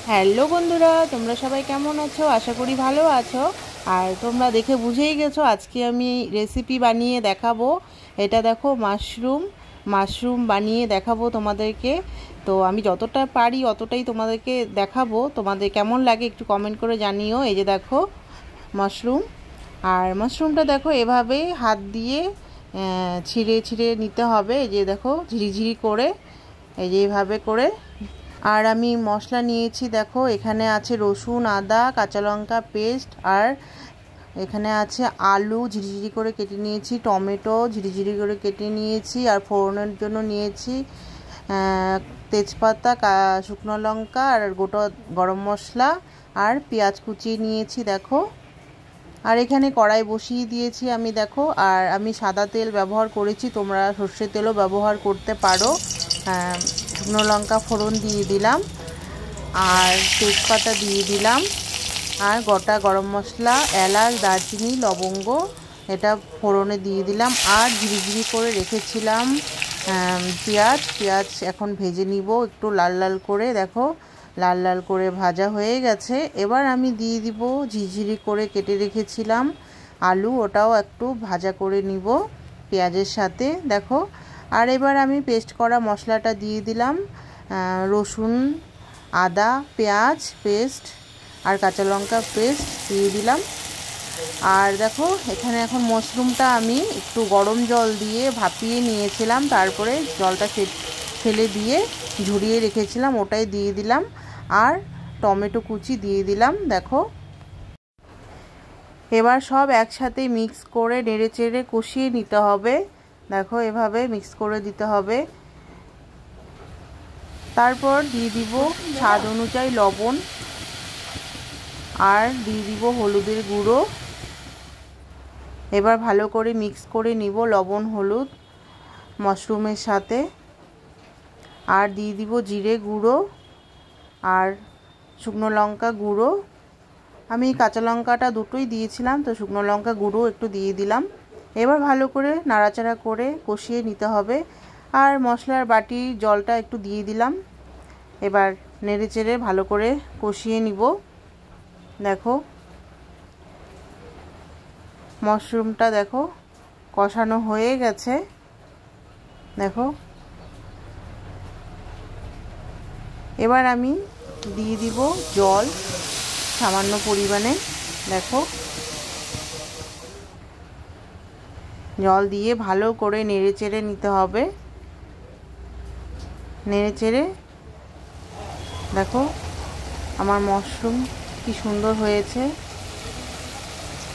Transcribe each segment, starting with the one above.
Hello বন্ধুরা, তোমরা সবাই কেমন আছো? আশা করি ভালো আছো। আর তোমরা দেখে বুঝেই গেছো আজকে আমি রেসিপি বানিয়ে দেখাবো। এটা দেখো, মাশরুম বানিয়ে দেখাবো তোমাদেরকে। তো আমি যতটা পারি অতটাই তোমাদেরকে দেখাবো। তোমাদের কেমন লাগে একটু কমেন্ট করে জানিও। এই যে দেখো মাশরুম, আর মাশরুমটা দেখো এভাবে হাত দিয়ে ছিঁড়ে ছিঁড়ে নিতে হবে। এই যে দেখো ঝিরিঝিরি করে, এই যে এইভাবে করে। আর আমি মশলা নিয়েছি, দেখো এখানে আছে রসুন, আদা, কাঁচা লঙ্কা পেস্ট, আর এখানে আছে আলু ঝিরিঝিরি করে কেটে নিয়েছি, টমেটো ঝিরিঝিরি করে কেটে নিয়েছি, আর ফোড়নের জন্য নিয়েছি তেজপাতা, শুকনো লঙ্কা, আর গোটা গরম মশলা, আর পেঁয়াজ কুচিয়ে নিয়েছি দেখো। আর এখানে কড়াই বসিয়ে দিয়েছি আমি দেখো। আর আমি সাদা তেল ব্যবহার করেছি, তোমরা সর্ষের তেলও ব্যবহার করতে পারো। শুকনো লঙ্কা ফোড়ন দিয়ে দিলাম, আর তেজপাতা দিয়ে দিলাম, আর গোটা গরম মশলা, এলাচ, দারচিনি, লবঙ্গ এটা ফোড়নে দিয়ে দিলাম। আর ঝিরিঝিরি করে রেখেছিলাম পেঁয়াজ এখন ভেজে নিব একটু লাল লাল করে। দেখো লাল লাল করে ভাজা হয়ে গেছে। এবার আমি দিয়ে দিব ঝিরিঝিরি করে কেটে রেখেছিলাম আলু, ওটাও একটু ভাজা করে নিব পেঁয়াজের সাথে দেখো। আর এবার আমি পেস্ট করা মশলাটা দিয়ে দিলাম, রসুন, আদা, পেঁয়াজ পেস্ট, আর কাঁচা লঙ্কা পেস্ট দিয়ে দিলাম। আর দেখো এখানে এখন মাশরুমটা আমি একটু গরম জল দিয়ে ভাপিয়ে নিয়েছিলাম, তারপরে জলটা ফেলে দিয়ে ঝরিয়ে রেখেছিলাম, ওটাই দিয়ে দিলাম। আর টমেটো কুচি দিয়ে দিলাম দেখো। এবার সব একসাথে মিক্স করে নেড়ে চেড়ে কষিয়ে নিতে হবে। দেখো এভাবে মিক্স করে দিতে হবে। তারপর দিয়ে দিব স্বাদ অনুযায়ী লবণ, আর দিয়ে দিব হলুদের গুঁড়ো। এবার ভালো করে মিক্স করে নিব লবণ হলুদ মাশরুমের সাথে। আর দিয়ে দিব জিরে গুঁড়ো আর শুকনো লঙ্কা গুঁড়ো। আমি কাঁচা লঙ্কাটা দুটোই দিয়েছিলাম, তো শুকনো লঙ্কা গুঁড়ো একটু দিয়ে দিলাম। এবার ভালো করে নাড়াচাড়া করে কষিয়ে নিতে হবে। আর মশলার বাটির জলটা একটু দিয়ে দিলাম। এবার নেড়ে চেড়ে ভালো করে কষিয়ে নিব। দেখো মাশরুমটা দেখো কষানো হয়ে গেছে। দেখো এবার আমি দিয়ে দিব জল সামান্য পরিমাণে। দেখো জল দিয়ে ভালো করে নেড়ে চেড়ে নিতে হবে। নেড়ে চেড়ে দেখো আমার মাশরুম কি সুন্দর হয়েছে,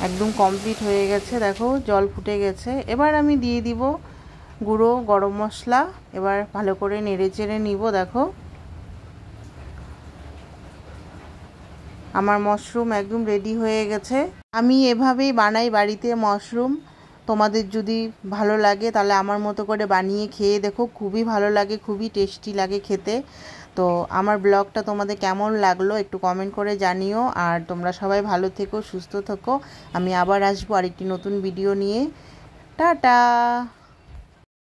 একদম কমপ্লিট হয়ে গেছে। দেখো জল ফুটে গেছে। এবার আমি দিয়ে দিব গুঁড়ো গরম মশলা। এবার ভালো করে নেড়ে চেড়ে নিব। দেখো আমার মাশরুম একদম রেডি হয়ে গেছে। আমি এভাবেই বানাই বাড়িতে মাশরুম। তোমাদের যদি ভালো লাগে তাহলে আমার মতো করে বানিয়ে খেয়ে দেখো, খুবই ভালো লাগে, খুবই টেস্টি লাগে খেতে। তো আমার ব্লগটা তোমাদের কেমন লাগলো একটু কমেন্ট করে জানিও। আর তোমরা সবাই ভালো থেকো, সুস্থ থেকো। আমি আবার আসবো আরেকটি নতুন ভিডিও নিয়ে। টাটা।